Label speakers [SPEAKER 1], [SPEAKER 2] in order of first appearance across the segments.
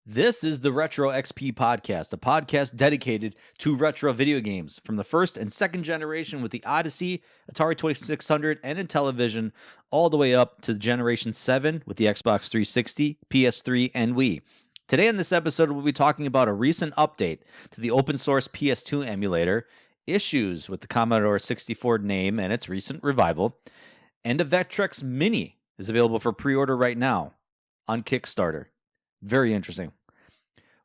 [SPEAKER 1] This is the Retro XP podcast, a podcast dedicated to retro video games from the first and second generation with the Odyssey, Atari 2600, and Intellivision, all the way up to Generation 7 with the Xbox 360, PS3, and Wii. Today in this episode, we'll be talking about a recent update to the open source PS2 emulator, issues with the Commodore 64 name and its recent revival, and a Vectrex Mini is available for pre-order right now on Kickstarter. Very interesting.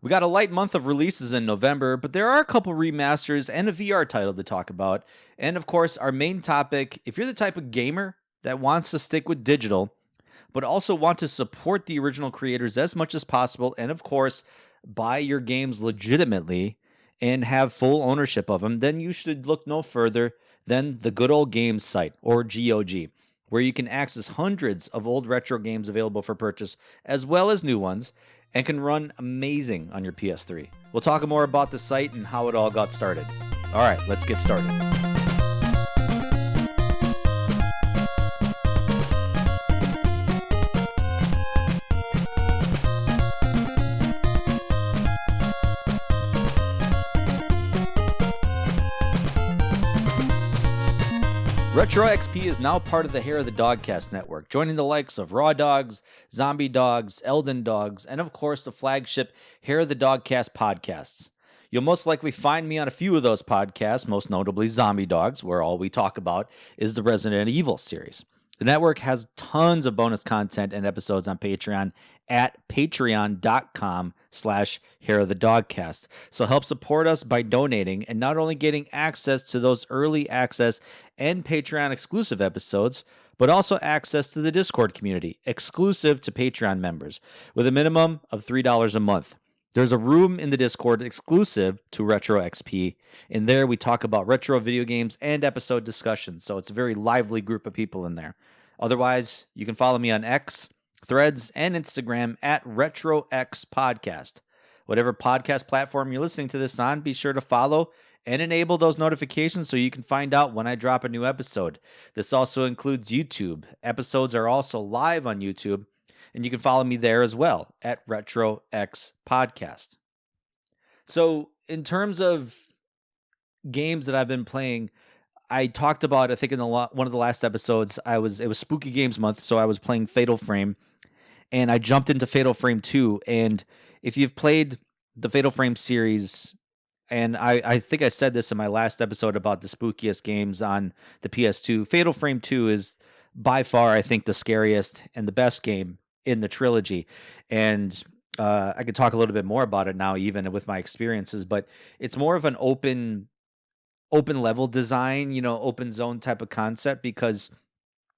[SPEAKER 1] We got a light month of releases in November, but there are a couple remasters and a VR title to talk about. And of course, our main topic, if you're the type of gamer that wants to stick with digital, but also want to support the original creators as much as possible, and of course, buy your games legitimately and have full ownership of them, then you should look no further than the Good Old Games site, or GOG, where you can access hundreds of old retro games available for purchase, as well as new ones, and can run amazing on your PS3. We'll talk more about the site and how it all got started. All right, let's get started. Retro XP is now part of the Hair of the Dogcast network, joining the likes of Raw Dogs, Zombie Dogs, Elden Dogs, and of course the flagship Hair of the Dogcast podcasts. You'll most likely find me on a few of those podcasts, most notably Zombie Dogs, where all we talk about is the Resident Evil series. The network has tons of bonus content and episodes on Patreon at patreon.com/Hair of the Dogcast. So help support us by donating and not only getting access to those early access and Patreon exclusive episodes, but also access to the Discord community, exclusive to Patreon members, with a minimum of $3 a month. There's a room in the Discord exclusive to Retro XP. In there, we talk about retro video games and episode discussions, so it's a very lively group of people in there. Otherwise, you can follow me on X, Threads, and Instagram at RetroX Podcast. Whatever podcast platform you're listening to this on, be sure to follow and enable those notifications so you can find out when I drop a new episode. This also includes YouTube. Episodes are also live on YouTube, and you can follow me there as well at RetroX Podcast. So in terms of games that I've been playing, I talked about, I think in one of the last episodes, it was Spooky Games Month, so I was playing Fatal Frame, and I jumped into Fatal Frame 2, and if you've played the Fatal Frame series, and I think I said this in my last episode about the spookiest games on the PS2, Fatal Frame 2 is by far, I think, the scariest and the best game in the trilogy, and I could talk a little bit more about it now, even with my experiences, but it's more of an open level design, open zone type of concept, because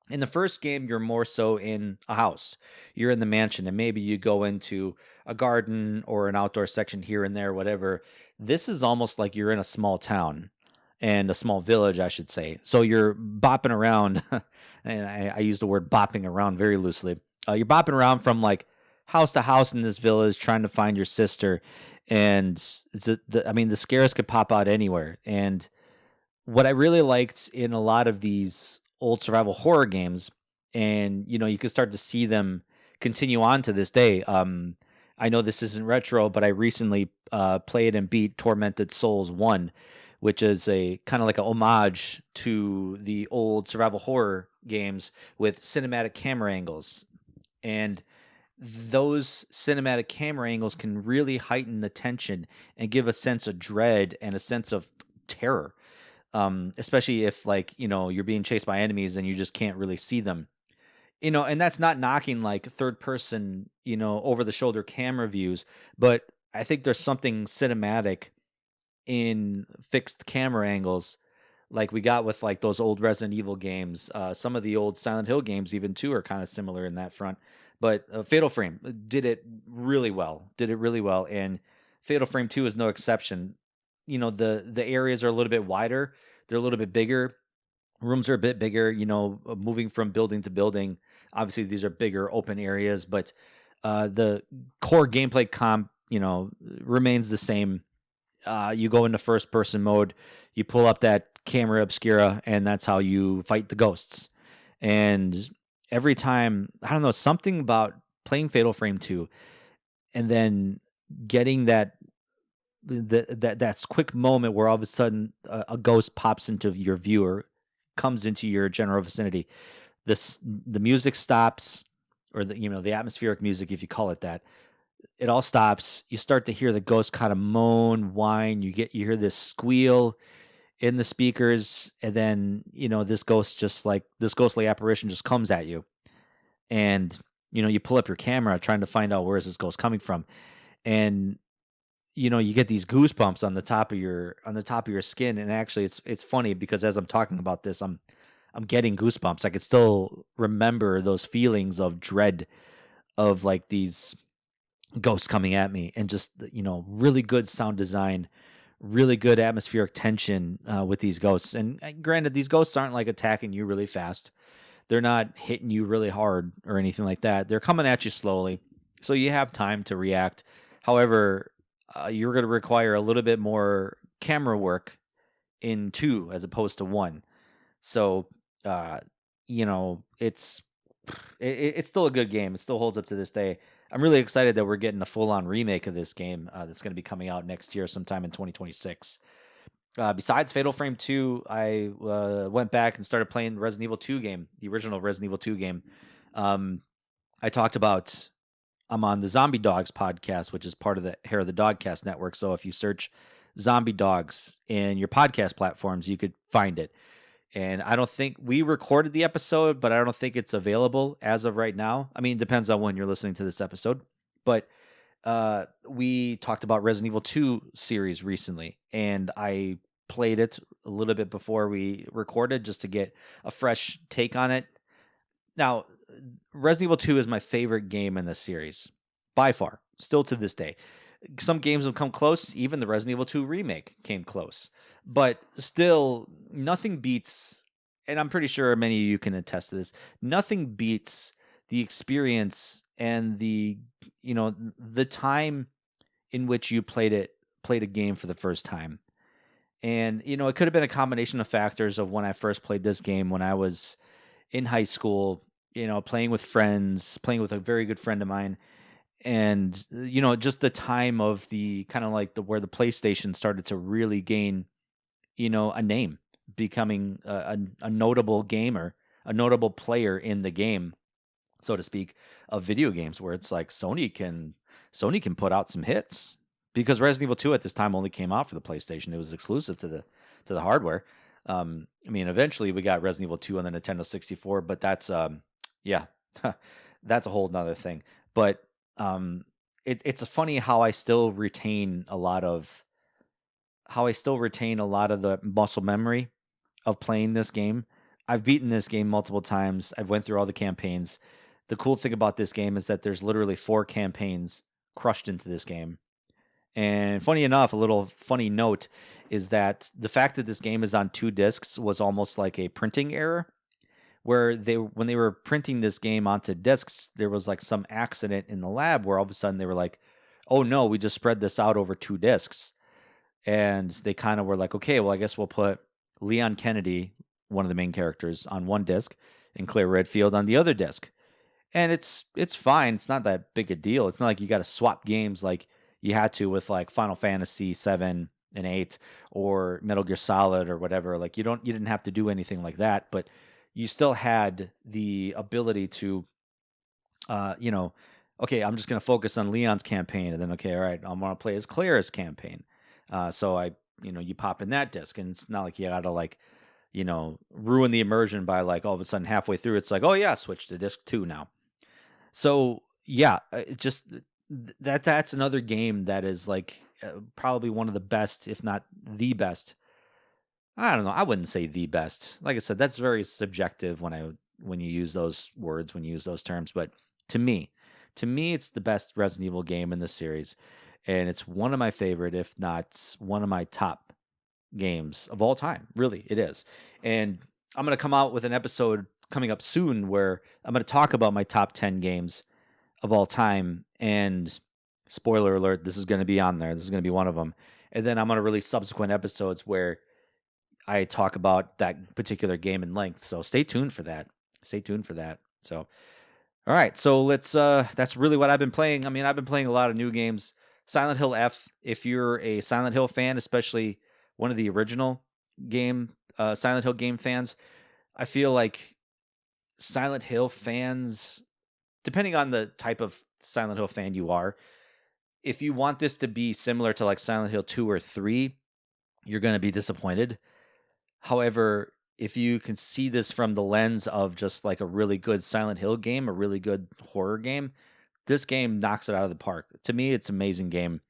[SPEAKER 1] in the first game, you're more so in a house. You're in the mansion, and maybe you go into a garden or an outdoor section here and there, whatever. This is almost like you're in a small town and a small village, I should say. So you're bopping around, and I use the word bopping around very loosely. You're bopping around from like house to house in this village trying to find your sister, and the scares could pop out anywhere. And what I really liked in a lot of these old survival horror games, and you can start to see them continue on to this day. I know this isn't retro, but I recently played and beat Tormented Souls 1, which is a kind of like a homage to the old survival horror games with cinematic camera angles. And those cinematic camera angles can really heighten the tension and give a sense of dread and a sense of terror. Especially if you're being chased by enemies and you just can't really see them, and that's not knocking like third person, over the shoulder camera views, but I think there's something cinematic in fixed camera angles like we got with like those old Resident Evil games. Some of the old Silent Hill games even too are kind of similar in that front, but Fatal Frame did it really well, and Fatal Frame 2 is no exception. The areas are a little bit wider. They're a little bit bigger. Rooms are a bit bigger, moving from building to building. Obviously, these are bigger open areas, but the core gameplay remains the same. You go into first person mode, you pull up that camera obscura, and that's how you fight the ghosts. And every time, I don't know, something about playing Fatal Frame 2 and then getting that quick moment where all of a sudden a ghost pops into your view or comes into your general vicinity. The music stops, or the atmospheric music, if you call it that. It all stops. You start to hear the ghost kind of moan, whine. You hear this squeal in the speakers, and then this ghostly apparition just comes at you, and you pull up your camera trying to find out where is this ghost coming from, and you get these goosebumps on the top of your skin. And actually it's funny because as I'm talking about this, I'm getting goosebumps. I could still remember those feelings of dread of like these ghosts coming at me, and just really good sound design, really good atmospheric tension with these ghosts. And granted, these ghosts aren't like attacking you really fast. They're not hitting you really hard or anything like that. They're coming at you slowly, so you have time to react. However, you're going to require a little bit more camera work in 2 as opposed to 1. So, it's it's still a good game. It still holds up to this day. I'm really excited that we're getting a full-on remake of this game that's going to be coming out next year, sometime in 2026. Besides Fatal Frame 2, I went back and started playing the Resident Evil 2 game, the original Resident Evil 2 game. I talked about, I'm on the Zombie Dogs podcast, which is part of the Hair of the Dogcast network. So if you search Zombie Dogs in your podcast platforms, you could find it. And I don't think we recorded the episode, but I don't think it's available as of right now. I mean, it depends on when you're listening to this episode. But we talked about Resident Evil 2 series recently, and I played it a little bit before we recorded just to get a fresh take on it. Now, Resident Evil 2 is my favorite game in the series, by far, still to this day. Some games have come close. Even the Resident Evil 2 remake came close. But still, nothing beats, and I'm pretty sure many of you can attest to this, nothing beats the experience and the time in which you played a game for the first time. And it could have been a combination of factors of when I first played this game when I was in high school, playing with friends, playing with a very good friend of mine. And just the time of the kind of like where the PlayStation started to really gain a name, becoming a notable gamer, a notable player in the game, so to speak, of video games, where it's like Sony can put out some hits, because Resident Evil 2 at this time only came out for the PlayStation. It was exclusive to the hardware. I mean, eventually we got Resident Evil 2 on the Nintendo 64, but that's that's a whole nother thing. But it's funny how I still retain a lot of the muscle memory of playing this game. I've beaten this game multiple times. I've went through all the campaigns. The cool thing about this game is that there's literally 4 campaigns crushed into this game. And funny enough, a little funny note is that the fact that this game is on 2 discs was almost like a printing error, where when they were printing this game onto discs, there was like some accident in the lab where all of a sudden they were like, oh no, we just spread this out over 2 discs. And they kind of were like, okay, well, I guess we'll put Leon Kennedy, one of the main characters, on one disc and Claire Redfield on the other disc. And it's fine. It's not that big a deal. It's not like you got to swap games like you had to with like Final Fantasy 7 and 8 or Metal Gear Solid or whatever. Like you didn't have to do anything like that, but you still had the ability to, okay, I'm just going to focus on Leon's campaign, and then, okay, all right, I'm going to play as Claire's campaign. So you pop in that disc, and it's not like you got to like, ruin the immersion by like all of a sudden halfway through, it's like, oh yeah, switch to disc 2 now. So yeah, that's another game that is like probably one of the best, if not the best. I don't know. I wouldn't say the best. Like I said, that's very subjective when you use those words, when you use those terms. But to me, it's the best Resident Evil game in the series, and it's one of my favorite, if not one of my top games of all time. Really, it is. And I'm going to come out with an episode coming up soon where I'm going to talk about my top 10 games of all time. And spoiler alert, this is going to be on there. This is going to be one of them. And then I'm going to release subsequent episodes where I talk about that particular game in length. So stay tuned for that. So, all right. So let's, that's really what I've been playing. I mean, I've been playing a lot of new games Silent Hill F, if you're a Silent Hill fan, especially one of the original game Silent Hill game fans, I feel like Silent Hill fans, depending on the type of Silent Hill fan you are, if you want this to be similar to like Silent Hill 2 or 3, you're going to be disappointed. However, if you can see this from the lens of just like a really good Silent Hill game, a really good horror game, this game knocks it out of the park. To me, it's an amazing game.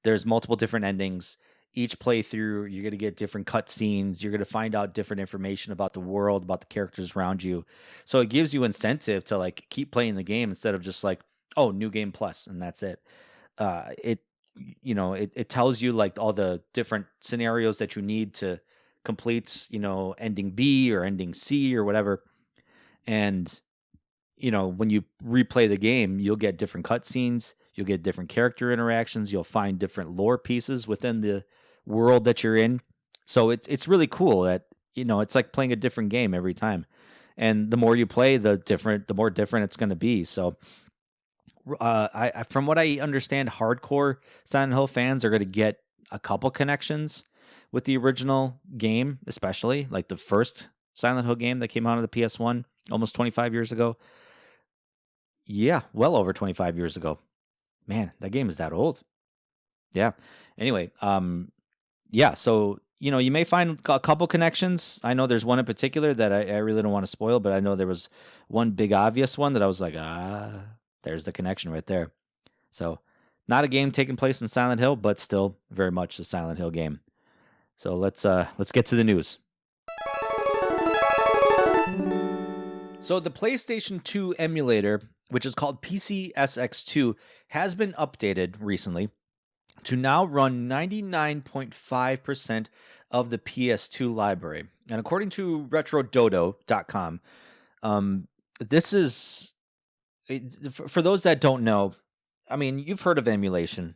[SPEAKER 1] There's multiple different endings. Each playthrough, you're going to get different cutscenes. You're going to find out different information about the world, about the characters around you. So it gives you incentive to like keep playing the game instead of just like, oh, new game plus, and that's it. It it tells you like all the different scenarios that you need to complete, ending B or ending C or whatever. And when you replay the game, you'll get different cutscenes, you'll get different character interactions, you'll find different lore pieces within the world that you're in. So it's really cool that it's like playing a different game every time. And the more you play, the more different it's going to be. So I from what I understand, hardcore Silent Hill fans are going to get a couple connections with the original game, especially like the first Silent Hill game that came out of the PS1 almost 25 years ago. Yeah, well over 25 years ago. Man, that game is that old. Yeah. Anyway, yeah, so you may find a couple connections. I know there's one in particular that I really don't want to spoil, but I know there was one big obvious one that I was like, there's the connection right there. So, not a game taking place in Silent Hill, but still very much a Silent Hill game. So let's get to the news. So the PlayStation 2 emulator, which is called PCSX2, has been updated recently to now run 99.5% of the PS2 library. And according to RetroDodo.com, this is, for those that don't know, I mean, you've heard of emulation.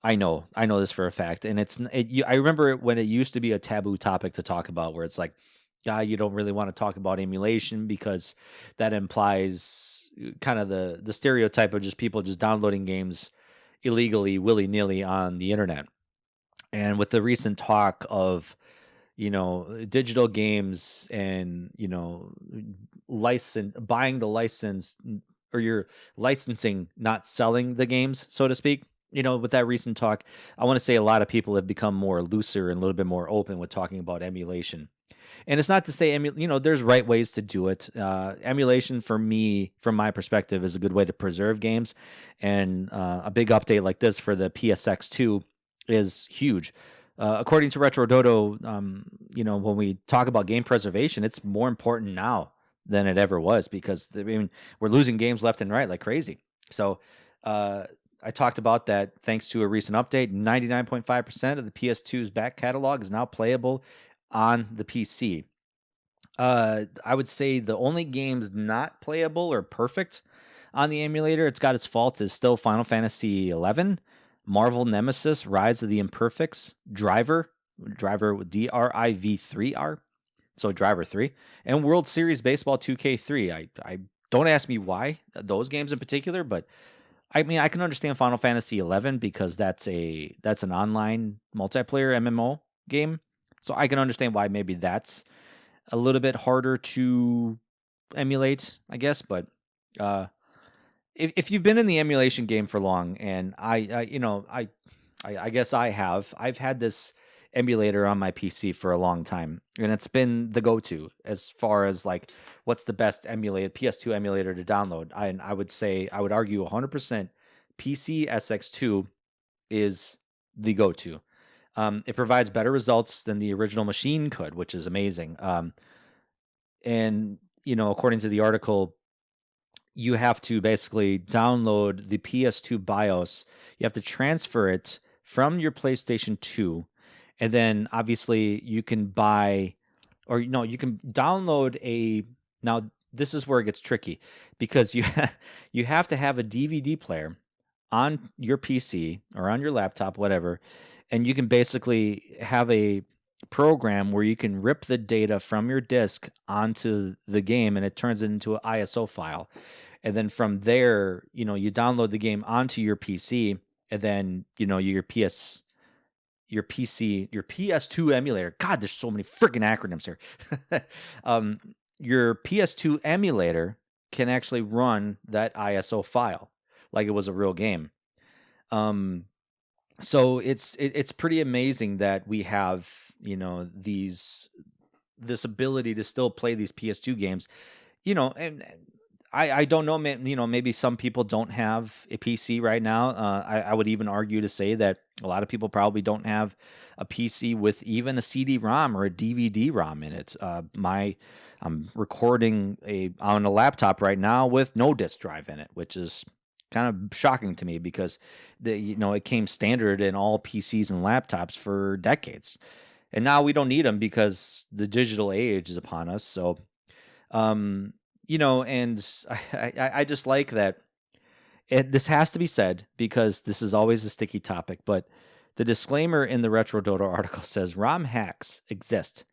[SPEAKER 1] I know this for a fact. And I remember when it used to be a taboo topic to talk about, where it's like, you don't really want to talk about emulation because that implies kind of the stereotype of just people just downloading games illegally, willy-nilly on the internet. And with the recent talk of, digital games and, buying the license, or you're licensing, not selling the games, so to speak. With that recent talk, I want to say a lot of people have become more looser and a little bit more open with talking about emulation. And it's not to say, there's right ways to do it. Emulation, for me, from my perspective, is a good way to preserve games. And a big update like this for the PSX2 is huge. According to RetroDodo, when we talk about game preservation, it's more important now than it ever was, because we're losing games left and right like crazy. So I talked about that. Thanks to a recent update, 99.5% of the PS2's back catalog is now playable on the PC. I would say the only games not playable or perfect on the emulator, it's got its faults, is still Final Fantasy XI, Marvel Nemesis, Rise of the Imperfects, Driver with DRIV3R, so Driver 3, and World Series Baseball 2K3. I don't ask me why those games in particular, but I mean, I can understand Final Fantasy XI because that's an online multiplayer MMO game. So I can understand why maybe that's a little bit harder to emulate, I guess. But if you've been in the emulation game for long, and I guess I've had this emulator on my PC for a long time, and it's been the go-to as far as like what's the best PS2 emulator to download. I would argue 100% PC SX2 is the go-to. It provides better results than the original machine could, which is amazing. And according to the article, you have to basically download the PS2 BIOS. You have to transfer it from your PlayStation 2. And then obviously you can buy, or no, you can download now this is where it gets tricky, because you have to have a DVD player on your PC or on your laptop, whatever. And you can basically have a program where you can rip the data from your disk onto the game, and it turns it into an ISO file. And then from there, you download the game onto your PC, and then your PC, your PS2 emulator. God, there's so many freaking acronyms here. um, your PS2 emulator can actually run that ISO file like it was a real game. So it's pretty amazing that we have this ability to still play these PS2 games. And I don't know, maybe some people don't have a PC right now. I would even argue to say that a lot of people probably don't have a PC with even a CD-ROM or a DVD-ROM in it. I'm recording on a laptop right now with no disk drive in it, which is kind of shocking to me because it came standard in all PCs and laptops for decades, and now we don't need them because the digital age is upon us. So, and I just like that. This has to be said because this is always a sticky topic, but the disclaimer in the Retro Dodo article says ROM hacks exist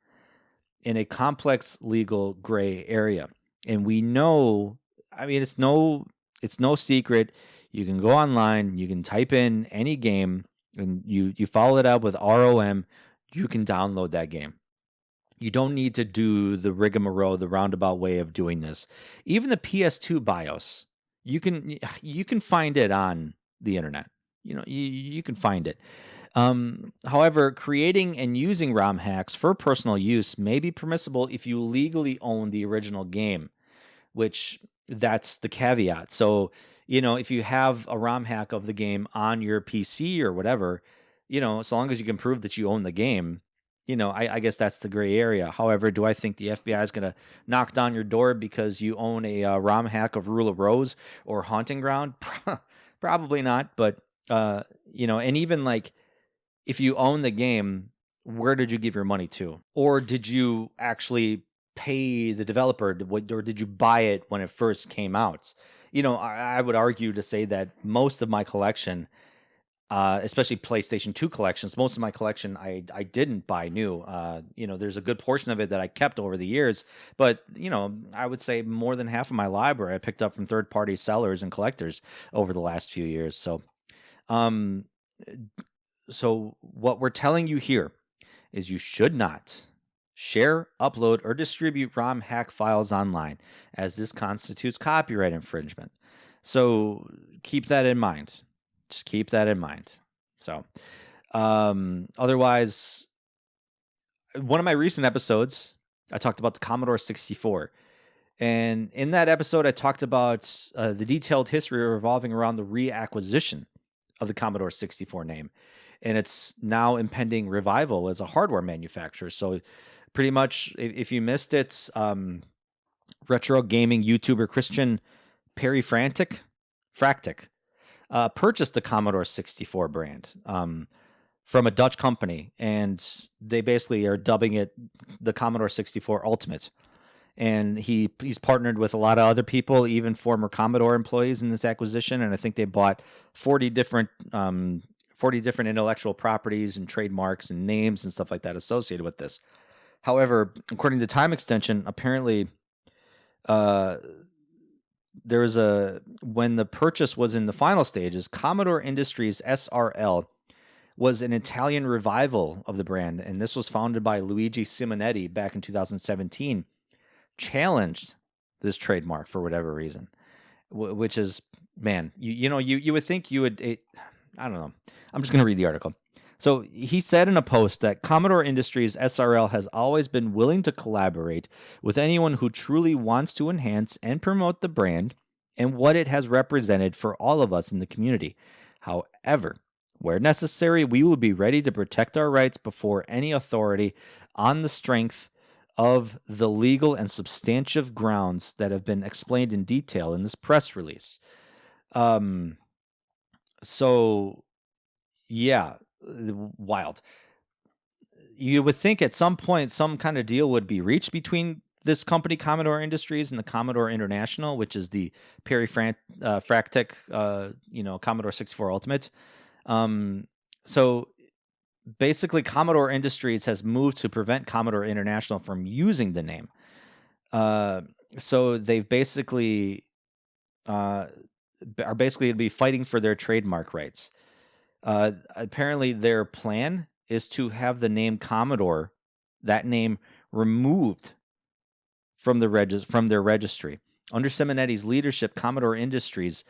[SPEAKER 1] in a complex legal gray area. And we know, it's no secret. You can go online, you can type in any game, and you follow it up with ROM, you can download that game. You don't need to do the rigmarole, the roundabout way of doing this. Even the PS2 BIOS, you can find it on the internet. You can find it. However, creating and using ROM hacks for personal use may be permissible if you legally own the original game, which that's the caveat. So, if you have a ROM hack of the game on your PC or whatever, so long as you can prove that you own the game, I guess that's the gray area. However, do I think the FBI is going to knock down your door because you own a ROM hack of Rule of Rose or Haunting Ground? Probably not. But, and even like if you own the game, where did you give your money to? Or did you actually pay the developer, or did you buy it when it first came out? I would argue to say that most of my collection, especially PlayStation 2 collections, most of my collection I didn't buy new. There's a good portion of it that I kept over the years, but I would say more than half of my library I picked up from third-party sellers and collectors over the last few years. So what we're telling you here is you should not share, upload, or distribute ROM hack files online, as this constitutes copyright infringement. So keep that in mind. Just keep that in mind. So, otherwise, one of my recent episodes, I talked about the Commodore 64. And in that episode, I talked about the detailed history revolving around the reacquisition of the Commodore 64 name. And it's now impending revival as a hardware manufacturer. So pretty much, if you missed it, retro gaming YouTuber Christian Perry Fractic purchased the Commodore 64 brand from a Dutch company, and they basically are dubbing it the Commodore 64 Ultimate. And he's partnered with a lot of other people, even former Commodore employees, in this acquisition. And I think they bought 40 different intellectual properties and trademarks and names and stuff like that associated with this. However, according to Time Extension, apparently when the purchase was in the final stages, Commodore Industries SRL was an Italian revival of the brand, and this was founded by Luigi Simonetti back in 2017, challenged this trademark for whatever reason, which is, man, you would think you would, I don't know. I'm just going to read the article. So he said in a post that Commodore Industries SRL has always been willing to collaborate with anyone who truly wants to enhance and promote the brand and what it has represented for all of us in the community. However, where necessary, we will be ready to protect our rights before any authority on the strength of the legal and substantive grounds that have been explained in detail in this press release. So, yeah, wild. You would think at some point some kind of deal would be reached between this company, Commodore Industries, and the Commodore International, which is the Perry Fractic, Commodore 64 Ultimate. So basically, Commodore Industries has moved to prevent Commodore International from using the name. So they've basically are to be fighting for their trademark rights. Apparently, their plan is to have the name Commodore, that name, removed from from their registry. Under Simonetti's leadership, Commodore Industries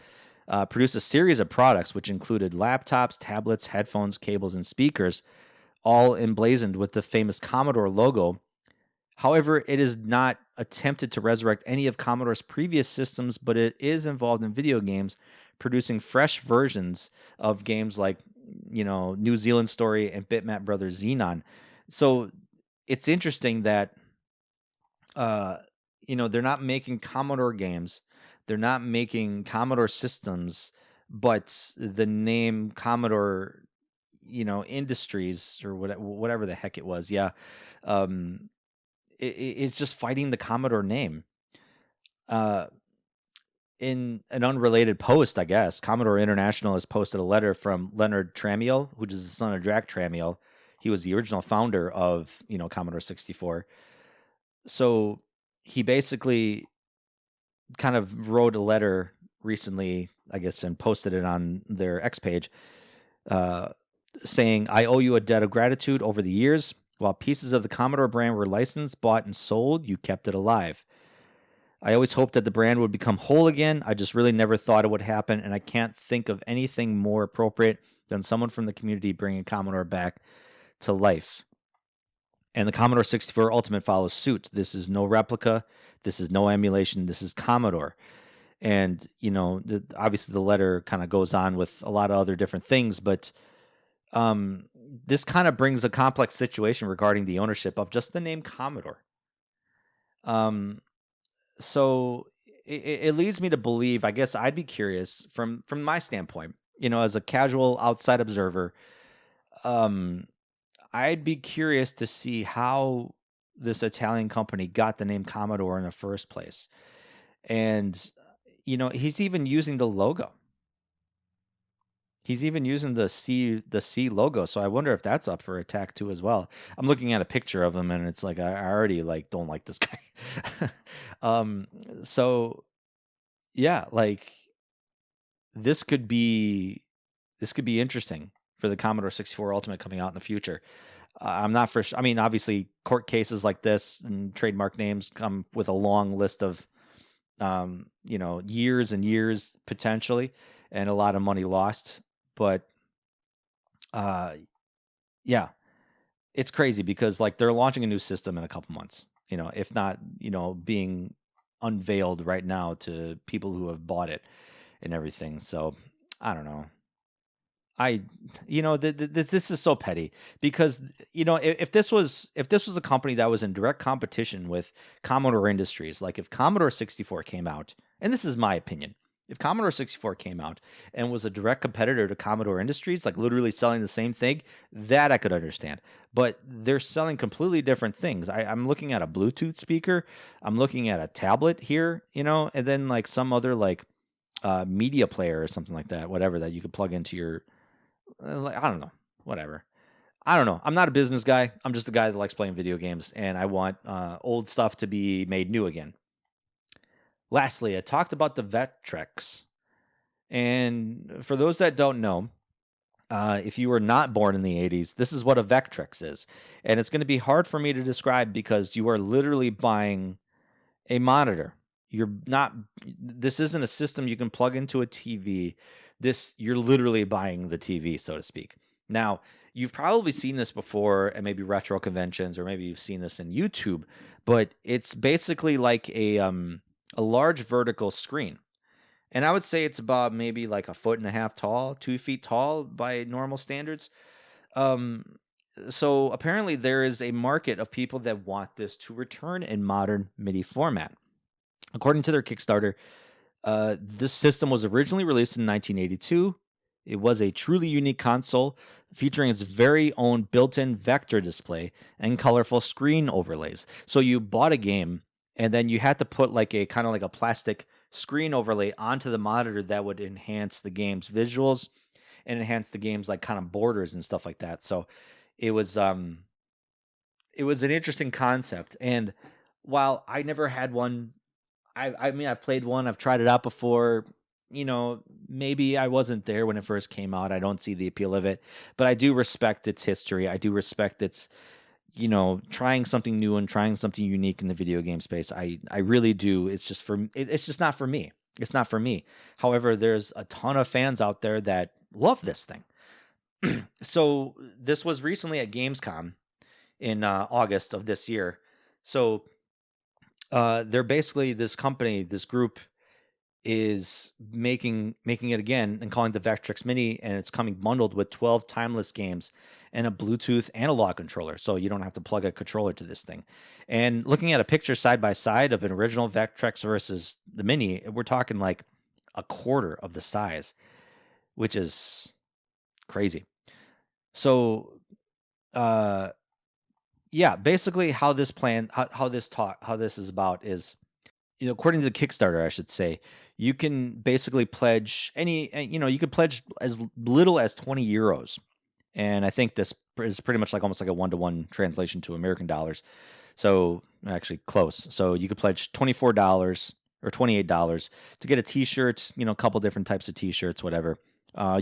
[SPEAKER 1] produced a series of products which included laptops, tablets, headphones, cables, and speakers, all emblazoned with the famous Commodore logo. However, it is not attempted to resurrect any of Commodore's previous systems, but it is involved in video games, producing fresh versions of games like, New Zealand Story and Bitmap Brothers Xenon. So it's interesting that, uh, they're not making Commodore games, they're not making Commodore systems, but the name Commodore, Industries or whatever the heck it was, yeah, um, it's just fighting the Commodore name. Uh, in an unrelated post, I guess, Commodore International has posted a letter from Leonard Tramiel, which is the son of Jack Tramiel. He was the original founder of, Commodore 64. So he basically kind of wrote a letter recently, I guess, and posted it on their X page, uh, saying, "I owe you a debt of gratitude over the years. While pieces of the Commodore brand were licensed, bought, and sold, you kept it alive. I always hoped that the brand would become whole again. I just really never thought it would happen, and I can't think of anything more appropriate than someone from the community bringing Commodore back to life." And the Commodore 64 Ultimate follows suit. This is no replica. This is no emulation. This is Commodore. And, obviously the letter kind of goes on with a lot of other different things, but this kind of brings a complex situation regarding the ownership of just the name Commodore. So it leads me to believe, I guess I'd be curious from my standpoint, as a casual outside observer, I'd be curious to see how this Italian company got the name Commodore in the first place. And, he's even using the logo. He's even using the C logo. So I wonder if that's up for attack too as well. I'm looking at a picture of him and it's like I already don't like this guy. So yeah, this could be interesting for the Commodore 64 Ultimate coming out in the future. I'm not for sure. I mean, obviously, court cases like this and trademark names come with a long list of, years and years potentially, and a lot of money lost. But, yeah, it's crazy because they're launching a new system in a couple months. If not, being unveiled right now to people who have bought it and everything. So I don't know. This is so petty because if this was a company that was in direct competition with Commodore Industries, like if Commodore 64 came out, and this is my opinion, if Commodore 64 came out and was a direct competitor to Commodore Industries, like literally selling the same thing, that I could understand. But they're selling completely different things. I'm looking at a Bluetooth speaker, I'm looking at a tablet here, and then some other media player or something like that, whatever that you could plug into your. I don't know, whatever. I don't know. I'm not a business guy. I'm just a guy that likes playing video games, and I want old stuff to be made new again. Lastly, I talked about the Vectrex. And for those that don't know, if you were not born in the 80s, this is what a Vectrex is. And it's going to be hard for me to describe because you are literally buying a monitor. This isn't a system you can plug into a TV. You're literally buying the TV, so to speak. Now, you've probably seen this before at maybe retro conventions, or maybe you've seen this in YouTube, but it's basically like a large vertical screen. And I would say it's about maybe like 1.5 feet tall, 2 feet tall by normal standards. So apparently there is a market of people that want this to return in modern MIDI format. According to their Kickstarter, this system was originally released in 1982. It was a truly unique console featuring its very own built-in vector display and colorful screen overlays. So you bought a game and then you had to put a kind of like a plastic screen overlay onto the monitor that would enhance the game's visuals and enhance the game's kind of borders and stuff like that. So it was an interesting concept. And while I never had one, I mean, I've played one, I've tried it out before. maybe I wasn't there when it first came out. I don't see the appeal of it, but I do respect its history. I do respect its, trying something new and trying something unique in the video game space. I really do. It's just it's just not for me. It's not for me. However, there's a ton of fans out there that love this thing. So this was recently at Gamescom in August of this year. So they're basically this group is making it again and calling the Vectrex Mini, and it's coming bundled with 12 timeless games and a Bluetooth analog controller, so you don't have to plug a controller to this thing. And looking at a picture side by side of an original Vectrex versus the Mini, we're talking like a quarter of the size, which is crazy. So yeah, basically how this is about is, according to the Kickstarter, I should say, you can basically pledge you could pledge as little as 20 euros. And I think this is pretty much like almost like a 1-to-1 translation to American dollars. So actually close. So you could pledge $24 or $28 to get a t-shirt, a couple different types of t-shirts, whatever.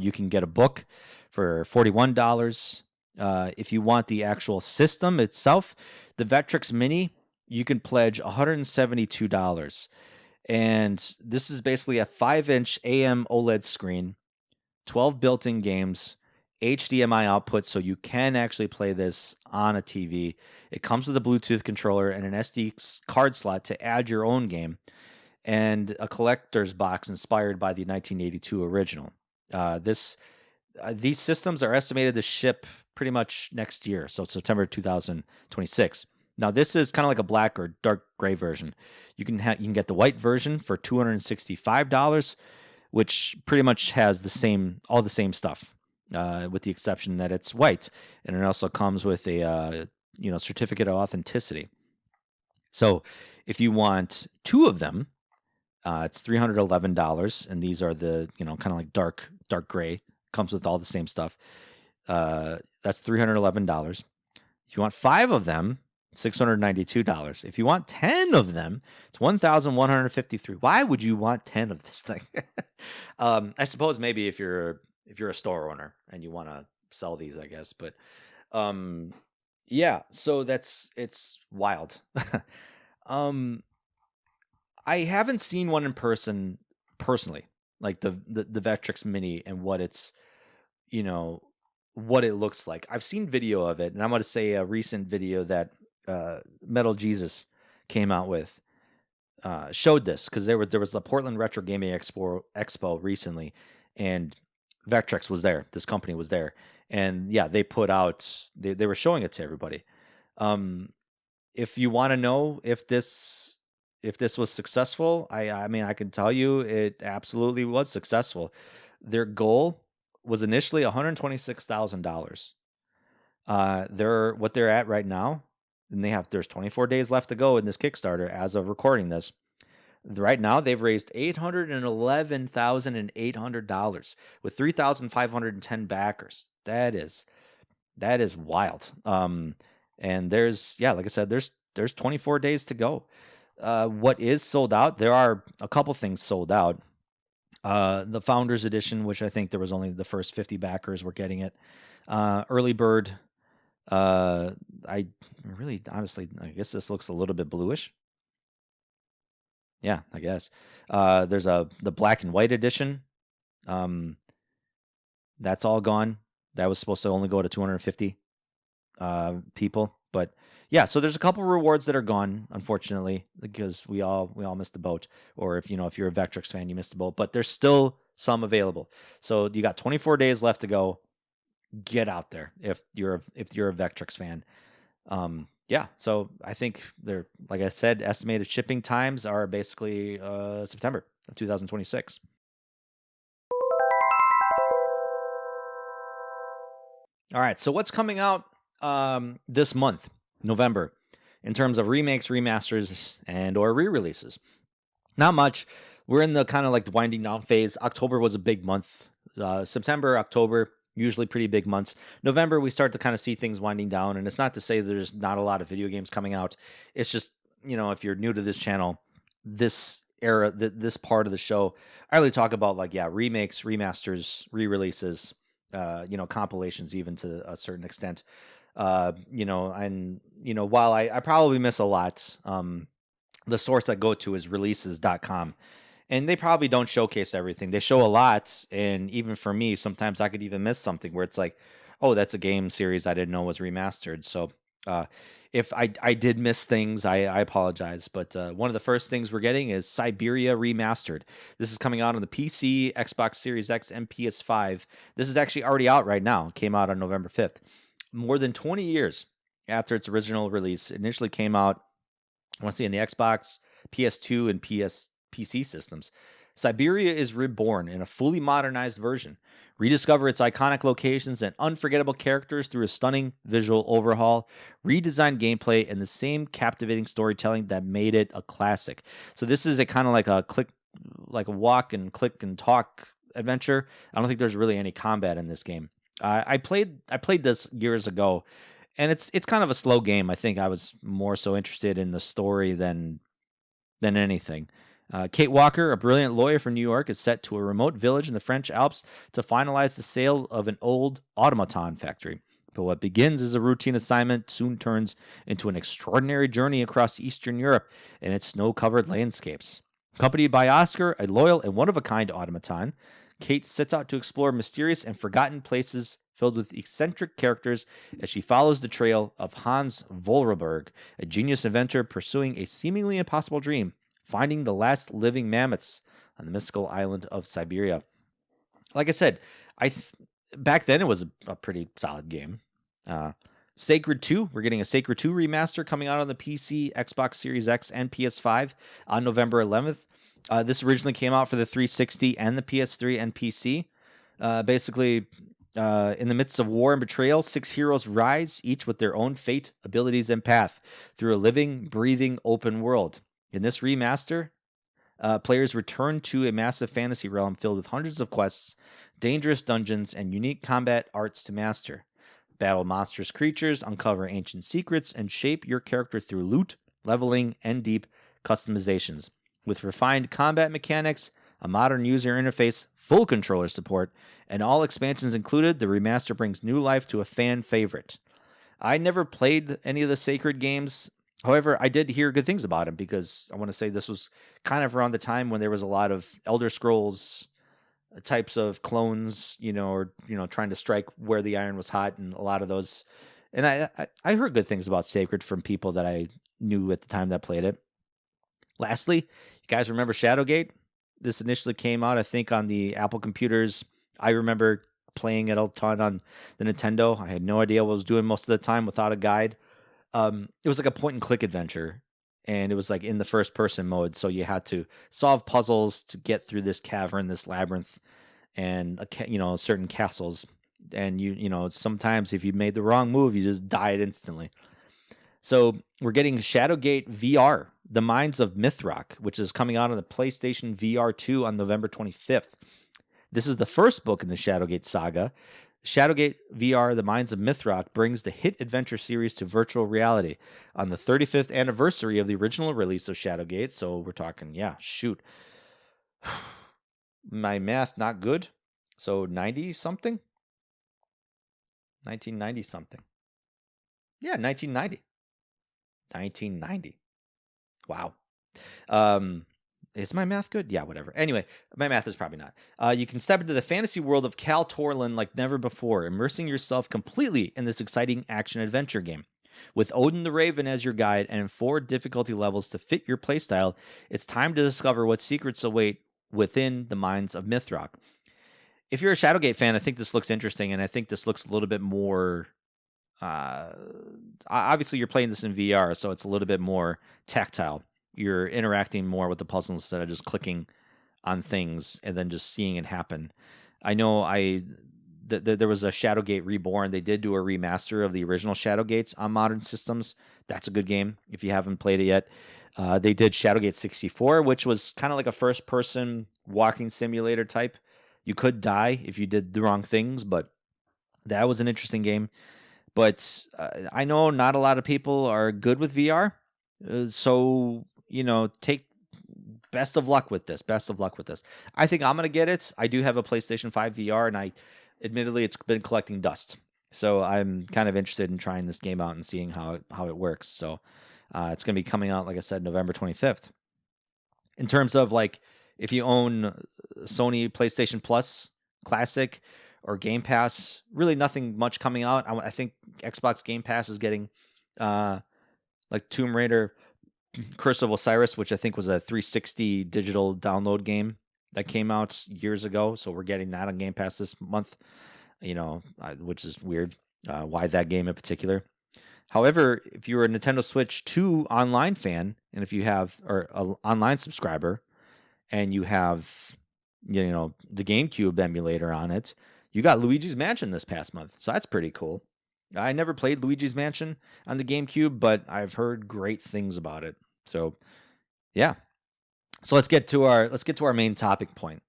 [SPEAKER 1] You can get a book for $41. If you want the actual system itself, the Vectrex Mini, you can pledge $172. And this is basically a 5-inch AM OLED screen, 12 built-in games, HDMI output, so you can actually play this on a TV. It comes with a Bluetooth controller and an SD card slot to add your own game, and a collector's box inspired by the 1982 original. These systems are estimated to ship pretty much next year, so September 2026. Now, this is kind of like a black or dark gray version. You can get the white version for $265, which pretty much has all the same stuff, with the exception that it's white, and it also comes with a certificate of authenticity. So, if you want two of them, it's $311, and these are the kind of like dark gray. Comes with all the same stuff. That's $311. If you want 5 of them, $692. If you want 10 of them, it's $1,153. Why would you want 10 of this thing? I suppose maybe if you're a store owner and you want to sell these, I guess. But yeah, so it's wild. I haven't seen one in person personally, like the Vectrex Mini and what it's what it looks like. I've seen video of it, and I'm going to say a recent video that Metal Jesus came out with showed this, because there was a Portland Retro Gaming Expo recently, and Vectrex was there. This company was there, and yeah, they put out they were showing it to everybody. If you want to know if this was successful, I mean, I can tell you it absolutely was successful. Their goal was initially $126,000. What they're at right now, and there's 24 days left to go in this Kickstarter as of recording this. Right now, they've raised $811,800 with 3,510 backers. That is wild. And there's, like I said, there's 24 days to go. What is sold out? There are a couple things sold out. The Founders Edition, which I think there was only the first 50 backers were getting it. Early Bird. I really, honestly, I guess this looks a little bit bluish. Yeah, I guess. There's the Black and White Edition. That's all gone. That was supposed to only go to 250 people, but yeah. So there's a couple rewards that are gone, unfortunately, because we all missed the boat. Or if you're a Vectrex fan, you missed the boat. But there's still some available. So you got 24 days left to go. Get out there if you're a Vectrex fan. Yeah, so I think they're, like I said, estimated shipping times are basically September of 2026. All right, so what's coming out this month, November, in terms of remakes, remasters, and or re-releases? Not much. We're in the kind of like the winding down phase. October was a big month. September, October, usually pretty big months. November, we start to kind of see things winding down, and it's not to say there's not a lot of video games coming out. It's just, if you're new to this channel, this era, this part of the show, I really talk about like remakes, remasters, re-releases, compilations even to a certain extent. And while I probably miss a lot, the source I go to is releases.com. And they probably don't showcase everything. They show a lot, and even for me, sometimes I could even miss something where it's like, oh, that's a game series I didn't know was remastered. So uh, if I did miss things, I apologize. But one of the first things we're getting is Siberia Remastered. This is coming out on the PC, Xbox Series X, and PS5. This is actually already out right now. It came out on November 5th. More than 20 years after its original release. It initially came out, I want to say, in the Xbox, PS2, and PC systems. Siberia is reborn in a fully modernized version. Rediscover its iconic locations and unforgettable characters through a stunning visual overhaul, redesigned gameplay, and the same captivating storytelling that made it a classic. So this is a kind of like a walk and click and talk adventure. I don't think there's really any combat in this game. I played this years ago, and it's kind of a slow game. I think I was more so interested in the story than anything. Kate Walker, a brilliant lawyer from New York, is set to a remote village in the French Alps to finalize the sale of an old automaton factory. But what begins as a routine assignment soon turns into an extraordinary journey across Eastern Europe and its snow-covered landscapes. Accompanied by Oscar, a loyal and one-of-a-kind automaton, Kate sets out to explore mysterious and forgotten places filled with eccentric characters as she follows the trail of Hans Vollreberg, a genius inventor pursuing a seemingly impossible dream, finding the last living mammoths on the mystical island of Siberia. Like I said, back then it was a pretty solid game. Sacred 2, we're getting a Sacred 2 remaster coming out on the PC, Xbox Series X, and PS5 on November 11th. This originally came out for the 360 and the PS3 and PC. Basically, in the midst of war and betrayal, 6 heroes rise, each with their own fate, abilities, and path, through a living, breathing, open world. In this remaster, players return to a massive fantasy realm filled with hundreds of quests, dangerous dungeons, and unique combat arts to master. Battle monstrous creatures, uncover ancient secrets, and shape your character through loot, leveling, and deep customizations. With refined combat mechanics, a modern user interface, full controller support, and all expansions included, the remaster brings new life to a fan favorite. I never played any of the Sacred games. However, I did hear good things about him because I want to say this was kind of around the time when there was a lot of Elder Scrolls types of clones, trying to strike where the iron was hot, and a lot of those. And I heard good things about Sacred from people that I knew at the time that played it. Lastly, you guys remember Shadowgate? This initially came out, I think, on the Apple computers. I remember playing it a ton on the Nintendo. I had no idea what I was doing most of the time without a guide. It was like a point-and-click adventure, and it was like in the first-person mode, so you had to solve puzzles to get through this cavern, this labyrinth, and certain castles. And sometimes if you made the wrong move, you just died instantly. So we're getting Shadowgate VR, The Mines of Mithrock, which is coming out on the PlayStation VR 2 on November 25th. This is the first book in the Shadowgate saga. Shadowgate VR, The Mines of Mithrock, brings the hit adventure series to virtual reality on the 35th anniversary of the original release of Shadowgate. So we're talking, my math not good. So 90-something? 1990-something. Yeah, 1990. 1990. Wow. Is my math good? Yeah, whatever. Anyway, my math is probably not. You can step into the fantasy world of Cal Torlin like never before, immersing yourself completely in this exciting action-adventure game. With Odin the Raven as your guide and 4 difficulty levels to fit your playstyle, it's time to discover what secrets await within the Mines of Mithrock. If you're a Shadowgate fan, I think this looks interesting, and I think this looks a little bit more... obviously, you're playing this in VR, so it's a little bit more tactile. You're interacting more with the puzzles instead of just clicking on things and then just seeing it happen. I know there was a Shadowgate Reborn. They did do a remaster of the original Shadowgates on modern systems. That's a good game if you haven't played it yet. They did Shadowgate 64, which was kind of like a first-person walking simulator type. You could die if you did the wrong things, but that was an interesting game. But I know not a lot of people are good with VR. So, take best of luck with this. Best of luck with this. I think I'm gonna get it. I do have a PlayStation 5 VR, and admittedly, it's been collecting dust. So I'm kind of interested in trying this game out and seeing how it works. So it's gonna be coming out, like I said, November 25th. In terms of like, if you own Sony PlayStation Plus Classic or Game Pass, really nothing much coming out. I think Xbox Game Pass is getting like Tomb Raider, Curse of Osiris, which I think was a 360 digital download game that came out years ago. So we're getting that on Game Pass this month, which is weird. Why that game in particular? However, if you're a Nintendo Switch 2 online fan, and if you have or an online subscriber, and you have the GameCube emulator on it, you got Luigi's Mansion this past month. So that's pretty cool. I never played Luigi's Mansion on the GameCube, but I've heard great things about it. So, yeah. So let's get to our main topic point.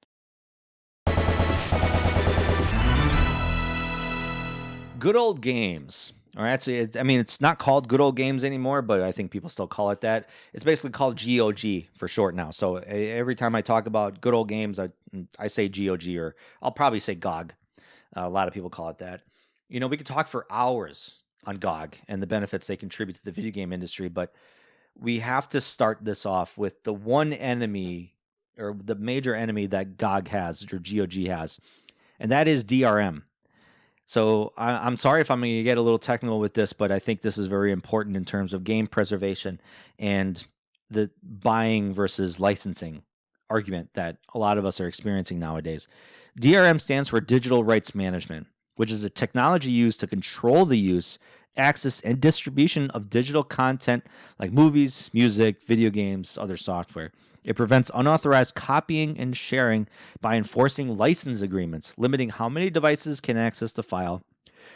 [SPEAKER 1] Good old games. Or actually, it's not called Good Old Games anymore, but I think people still call it that. It's basically called GOG for short now. So every time I talk about good old games, I say GOG, or I'll probably say GOG. A lot of people call it that. We could talk for hours on GOG and the benefits they contribute to the video game industry, but we have to start this off with the one enemy, or the major enemy that GOG has, or GOG has, and that is DRM. So I'm sorry if I'm going to get a little technical with this, but I think this is very important in terms of game preservation and the buying versus licensing argument that a lot of us are experiencing nowadays. DRM stands for Digital Rights Management, which is a technology used to control the use, access, and distribution of digital content like movies, music, video games, other software. It prevents unauthorized copying and sharing by enforcing license agreements, limiting how many devices can access the file,